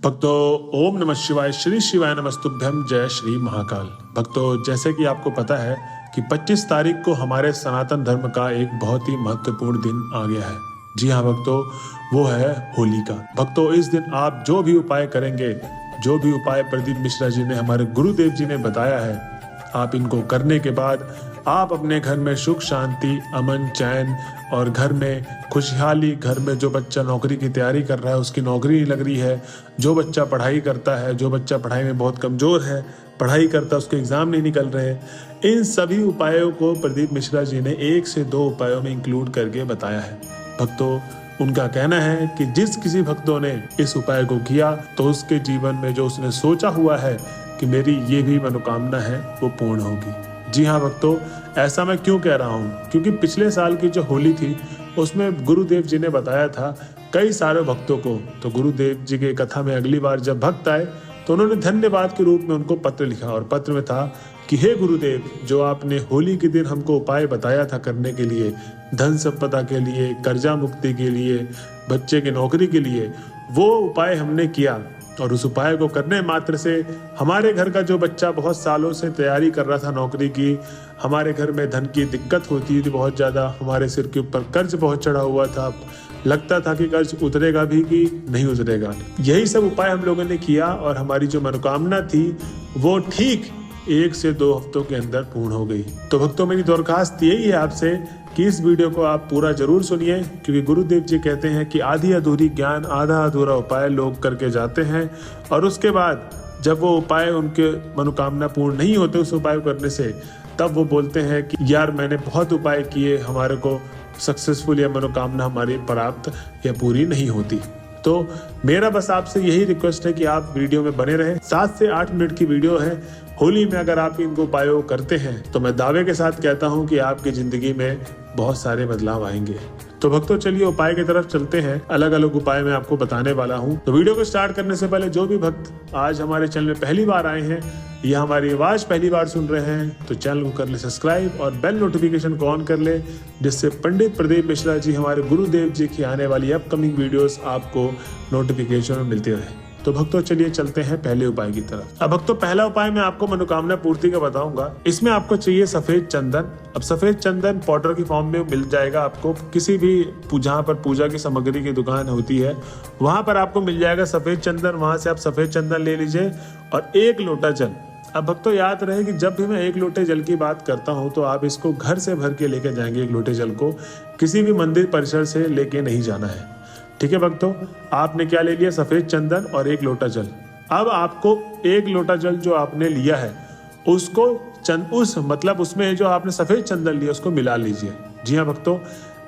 भक्तों, ओम नमः शिवाय, श्री शिवाय नमस्तुभ्यम, जय श्री महाकाल। भक्तों, जैसे कि आपको पता है कि 25 तारीख को हमारे सनातन धर्म का एक बहुत ही महत्वपूर्ण दिन आ गया है। जी हाँ भक्तों, वो है होली का। भक्तों, इस दिन आप जो भी उपाय करेंगे, जो भी उपाय प्रदीप मिश्रा जी ने, हमारे गुरुदेव जी ने बताया है, आप इनको करने के बाद आप अपने घर में सुख शांति, अमन, चैन और घर में खुशहाली, घर में जो बच्चा नौकरी की तैयारी कर रहा है उसकी नौकरी नहीं लग रही है, जो बच्चा पढ़ाई करता है, जो बच्चा पढ़ाई में बहुत कमज़ोर है, पढ़ाई करता है उसके एग्ज़ाम नहीं निकल रहे हैं, इन सभी उपायों को प्रदीप मिश्रा जी ने 1 से 2 उपायों में इंक्लूड करके बताया है। भक्तों, उनका कहना है कि जिस किसी भक्तों ने इस उपाय को किया तो उसके जीवन में जो उसने सोचा हुआ है कि मेरी ये भी मनोकामना है वो पूर्ण होगी। जी हाँ भक्तों, ऐसा मैं क्यों कह रहा हूँ, क्योंकि पिछले साल की जो होली थी उसमें गुरुदेव जी ने बताया था कई सारे भक्तों को। तो गुरुदेव जी के कथा में अगली बार जब भक्त आए तो उन्होंने धन्यवाद के रूप में उनको पत्र लिखा और पत्र में था कि हे गुरुदेव, जो आपने होली के दिन हमको उपाय बताया था करने के लिए, धन संपदा के लिए, कर्जा मुक्ति के लिए, बच्चे की नौकरी के लिए, वो उपाय हमने किया और उस उपाय को करने मात्र से हमारे घर का जो बच्चा बहुत सालों से तैयारी कर रहा था नौकरी की, हमारे घर में धन की दिक्कत होती थी बहुत ज़्यादा, हमारे सिर के ऊपर कर्ज बहुत चढ़ा हुआ था, लगता था कि कर्ज उतरेगा भी कि नहीं उतरेगा। यही सब उपाय हम लोगों ने किया और हमारी जो मनोकामना थी वो ठीक 1 से 2 हफ्तों के अंदर पूर्ण हो गई। तो भक्तों, मेरी दरखास्त यही है आपसे कि इस वीडियो को आप पूरा जरूर सुनिए, क्योंकि गुरुदेव जी कहते हैं कि आधी अधूरी ज्ञान, आधा अधूरा उपाय लोग करके जाते हैं और उसके बाद जब वो उपाय, उनके मनोकामना पूर्ण नहीं होते उस उपाय करने से, तब वो बोलते हैं कि यार मैंने बहुत उपाय किए, हमारे को सक्सेसफुल या मनोकामना हमारी प्राप्त या पूरी नहीं होती। तो मेरा बस आपसे यही रिक्वेस्ट है कि आप वीडियो में बने रहें। 7 से 8 मिनट की वीडियो है। होली में अगर आप इनको उपायों करते हैं तो मैं दावे के साथ कहता हूं कि आपकी जिंदगी में बहुत सारे बदलाव आएंगे। तो भक्तों, चलिए उपाय की तरफ चलते हैं। अलग अलग उपाय मैं आपको बताने वाला हूं। तो वीडियो को स्टार्ट करने से पहले जो भी भक्त आज हमारे चैनल में पहली बार आए हैं या हमारी आवाज पहली बार सुन रहे हैं तो चैनल को कर ले सब्सक्राइब और बेल नोटिफिकेशन को ऑन कर ले, जिससे पंडित प्रदीप मिश्रा जी, हमारे गुरुदेव जी की आने वाली अपकमिंग वीडियोस आपको नोटिफिकेशन में मिलती रहे। तो भक्तों, चलिए चलते हैं पहले उपाय की तरफ। अब भक्तों, पहला उपाय मैं आपको मनोकामना पूर्ति का बताऊंगा। इसमें आपको चाहिए सफेद चंदन। अब सफेद चंदन पाउडर की फॉर्म में मिल जाएगा आपको किसी भी जहाँ पर पूजा की सामग्री की दुकान होती है वहां पर आपको मिल जाएगा सफेद चंदन। वहां से आप सफेद चंदन ले लीजिए और 1 लोटा जल। अब भक्तों, याद रहे कि जब भी मैं 1 लोटे जल की बात करता हूं तो आप इसको घर से भर के लेके जाएंगे। 1 लोटे जल को किसी भी मंदिर परिसर से लेके नहीं जाना है। ठीक है भक्तों, आपने क्या ले लिया? सफेद चंदन और 1 लोटा जल। अब आपको 1 लोटा जल जो आपने लिया है उसको उसमें जो आपने सफेद चंदन लिया उसको मिला लीजिए। जी हाँ भक्तों,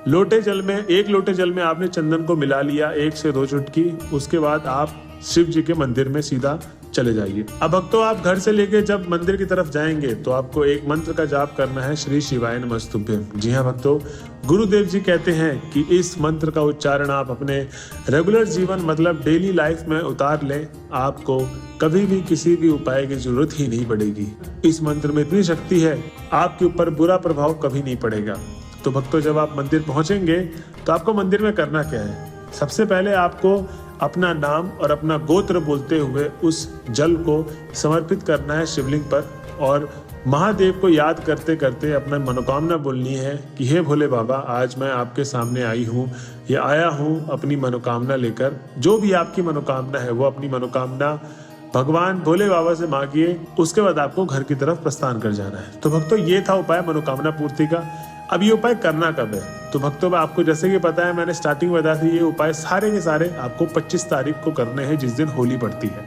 1 लोटे जल में आपने चंदन को मिला लिया 1 से 2 चुटकी। उसके बाद आप शिव जी के मंदिर में सीधा चले जाइए। अब भक्तों, आप घर से लेके जब मंदिर की तरफ जाएंगे तो आपको एक मंत्र का जाप करना है, श्री शिवाय नमस्तुभ्यम। जी हाँ भक्तों, गुरुदेव जी कहते हैं कि इस मंत्र का उच्चारण आप अपने रेगुलर जीवन मतलब डेली लाइफ में उतार लें, आपको कभी भी किसी भी उपाय की जरूरत ही नहीं पड़ेगी। इस मंत्र में इतनी शक्ति है, आपके ऊपर बुरा प्रभाव कभी नहीं पड़ेगा। तो भक्तों, जब आप मंदिर पहुंचेंगे तो आपको मंदिर में करना क्या है? सबसे पहले आपको अपना नाम और अपना गोत्र बोलते हुए उस जल को समर्पित करना है शिवलिंग पर और महादेव को याद करते करते अपना मनोकामना बोलनी है कि हे भोले बाबा, आज मैं आपके सामने आई हूँ या आया हूँ अपनी मनोकामना लेकर। जो भी आपकी मनोकामना है वो अपनी मनोकामना भगवान भोले बाबा से मांगिए। उसके बाद आपको घर की तरफ प्रस्थान कर जाना है। तो भक्तों, ये था उपाय मनोकामना पूर्ति का। अब ये उपाय करना कब है? तो भक्तों, आपको जैसे कि पता है, मैंने स्टार्टिंग में बताया था, ये उपाय सारे के सारे आपको 25 तारीख को करने हैं, जिस दिन होली पड़ती है।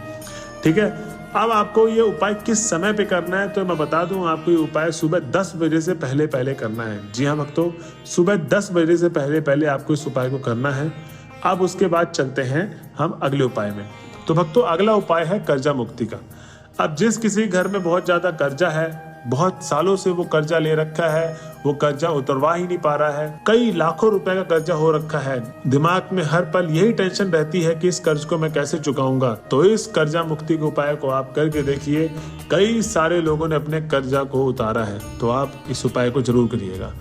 ठीक है, अब आपको ये उपाय किस समय पे करना है तो मैं बता दूं आपको। ये उपाय सुबह 10 बजे से पहले पहले करना है। जी हाँ भक्तों, सुबह 10 बजे से पहले पहले आपको इस उपाय को करना है। अब उसके बाद चलते हैं हम अगले उपाय में। तो भक्तों, अगला उपाय है कर्जा मुक्ति का। अब जिस किसी घर में बहुत ज्यादा कर्जा है, बहुत सालों से वो कर्जा ले रखा है, वो कर्जा उतरवा ही नहीं पा रहा है, कई लाखों रुपए का कर्जा हो रखा है, दिमाग में हर पल यही टेंशन रहती है कि इस कर्ज को मैं कैसे चुकाऊंगा। तो इस कर्जा मुक्ति के उपाय को आप करके देखिए। कई सारे लोगों ने अपने कर्जा को उतारा है, तो आप इस उपाय को जरूर करिएगा।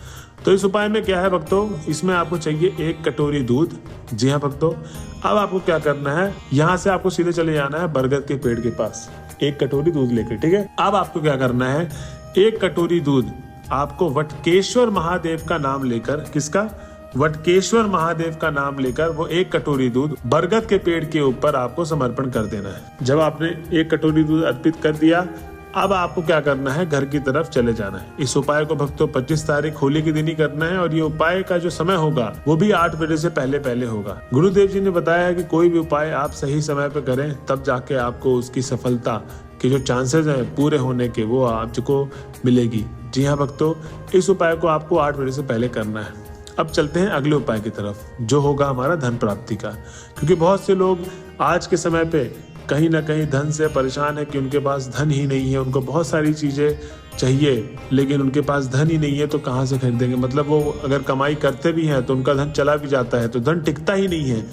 तो इस उपाय में क्या है भक्तों, इसमें आपको चाहिए 1 कटोरी दूध। जी हाँ भक्तों, अब आपको क्या करना है, यहाँ से आपको सीधे चले जाना है बरगद के पेड़ के पास 1 कटोरी दूध लेकर। ठीक है, अब आपको क्या करना है, 1 कटोरी दूध आपको वटकेश्वर महादेव का नाम लेकर, किसका, वटकेश्वर महादेव का नाम लेकर वो 1 कटोरी दूध बरगद के पेड़ के ऊपर आपको समर्पण कर देना है। जब आपने 1 कटोरी दूध अर्पित कर दिया, अब आपको क्या करना है, घर की तरफ चले जाना है। इस उपाय को भक्तों 25 तारीख होली के दिन ही करना है और ये उपाय का जो समय होगा वो भी 8 बजे से पहले होगा। गुरुदेव जी ने बताया है कि कोई भी उपाय आप सही समय पे करें, तब जाके आपको उसकी सफलता के जो चांसेस हैं पूरे होने के, वो आपको मिलेगी। जी हाँ भक्तों, इस उपाय को आपको 8 बजे से पहले करना है। अब चलते हैं अगले उपाय की तरफ, जो होगा हमारा धन प्राप्ति का। क्योंकि बहुत से लोग आज के समय पे कहीं ना कहीं धन से परेशान है कि उनके पास धन ही नहीं है, उनको बहुत सारी चीजें चाहिए लेकिन उनके पास धन ही नहीं है, तो कहाँ से खरीदेंगे। मतलब वो अगर कमाई करते भी हैं तो उनका धन चला भी जाता है, तो धन टिकता ही नहीं है।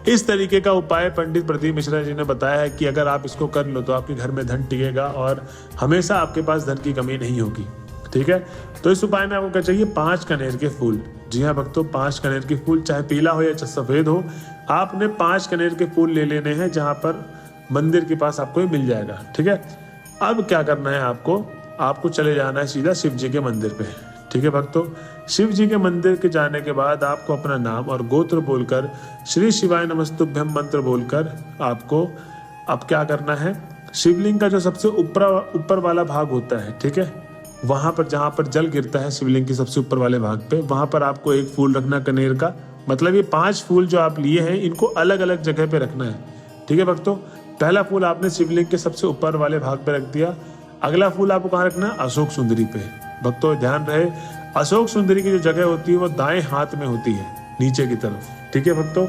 इस तरीके का उपाय पंडित प्रदीप मिश्रा जी ने बताया है कि अगर आप इसको कर लो तो आपके घर में धन टिकेगा और हमेशा आपके पास धन की कमी नहीं होगी। ठीक है, तो इस उपाय में आपको क्या चाहिए, 5 कनेर के फूल। जी हाँ भक्तों, 5 कनेर के फूल, चाहे पीला हो या सफेद हो, आपने 5 कनेर के फूल ले लेने हैं, जहां पर मंदिर के पास आपको मिल जाएगा। ठीक है, अब क्या करना है, आपको चले जाना है सीधा शिव जी के मंदिर पे। ठीक है भक्तों, शिव जी के मंदिर के जाने के बाद आपको अपना नाम और गोत्र बोलकर श्री शिवाय नमस्तुभ्यम मंत्र बोलकर आपको अब क्या करना है, शिवलिंग का जो सबसे ऊपर वाला भाग होता है, ठीक है, वहां पर जहां पर जल गिरता है शिवलिंग के सबसे ऊपर वाले भाग पे, वहां पर आपको 1 फूल रखना कनेर का। मतलब ये 5 फूल जो आप लिए हैं इनको अलग अलग जगह पे रखना है। ठीक है भक्तों, पहला फूल आपने शिवलिंग के सबसे ऊपर वाले भाग पे रख दिया। अगला फूल आपको कहाँ रखना है, अशोक सुंदरी पे। भक्तों ध्यान रहे, अशोक सुंदरी की जो जगह होती है वो दाएं हाथ में होती है, नीचे की तरफ। ठीक है भक्तों,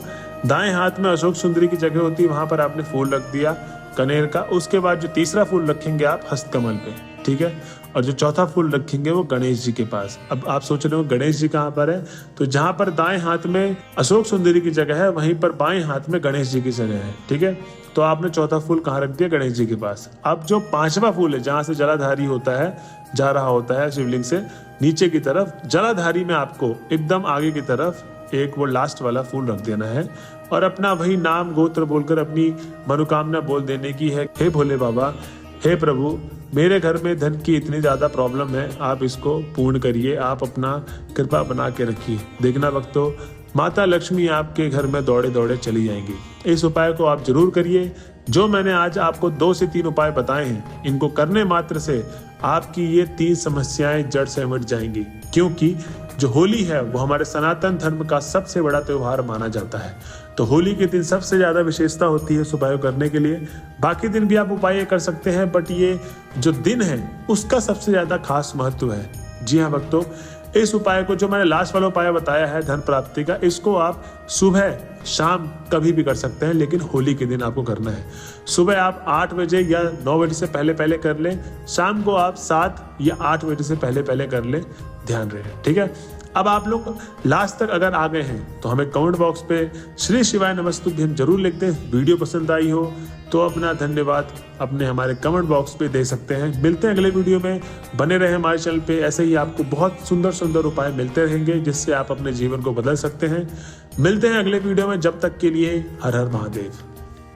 दाएं हाथ में अशोक सुंदरी की जगह होती है, वहां पर आपने फूल रख दिया कनेर का। उसके बाद जो तीसरा फूल रखेंगे आप हस्तकमल पे। ठीक है, और जो चौथा फूल रखेंगे वो गणेश जी के पास। अब आप सोच रहे हो गणेश जी कहाँ पर है, तो जहां पर दाएं हाथ में अशोक सुंदरी की जगह है वहीं पर बाएं हाथ में गणेश जी की जगह है। ठीक है, तो आपने चौथा फूल कहाँ रख दिया, गणेश जी के पास। अब जो 5वां फूल है, जहां से जलाधारी होता है, जा रहा होता है शिवलिंग से नीचे की तरफ, जलाधारी में आपको एकदम आगे की तरफ एक वो लास्ट वाला फूल रख देना है और अपना वही नाम गोत्र बोलकर अपनी मनोकामना बोल देने की है। हे भोले बाबा, हे प्रभु, मेरे घर में धन की इतनी ज्यादा प्रॉब्लम है, आप इसको पूर्ण करिए, आप अपना कृपा बना के रखिए। देखना भक्तों, माता लक्ष्मी आपके घर में दौड़े दौड़े चली जाएंगी। इस उपाय को आप जरूर करिए। जो मैंने आज आपको 2 से 3 उपाय बताए हैं, इनको करने मात्र से आपकी ये 3 समस्याएं जड़ से मिट जाएंगी। क्योंकि जो होली है वो हमारे सनातन धर्म का सबसे बड़ा त्योहार माना जाता है। तो होली के दिन सबसे ज्यादा विशेषता होती है इस उपाय करने के लिए। बाकी दिन भी आप उपाय कर सकते हैं, बट ये जो दिन है उसका सबसे ज्यादा खास महत्व है। जी हाँ भक्तों, इस उपाय को, जो मैंने लास्ट वाला उपाय बताया है धन प्राप्ति का, इसको आप सुबह शाम कभी भी कर सकते हैं, लेकिन होली के दिन आपको करना है। सुबह आप 8 बजे या 9 बजे से पहले कर लें, शाम को आप 7 या 8 बजे से पहले कर लें, ध्यान रहे। ठीक है, अब आप लोग लास्ट तक अगर आ गए हैं तो हमें कमेंट बॉक्स पे श्री शिवाय नमस्तुभ्यम जरूर लिख दें। वीडियो पसंद आई हो तो अपना धन्यवाद अपने हमारे कमेंट बॉक्स पे दे सकते हैं। मिलते हैं अगले वीडियो में, बने रहे हमारे चैनल पे। ऐसे ही आपको बहुत सुंदर सुंदर उपाय मिलते रहेंगे जिससे आप अपने जीवन को बदल सकते हैं। मिलते हैं अगले वीडियो में, जब तक के लिए हर हर महादेव।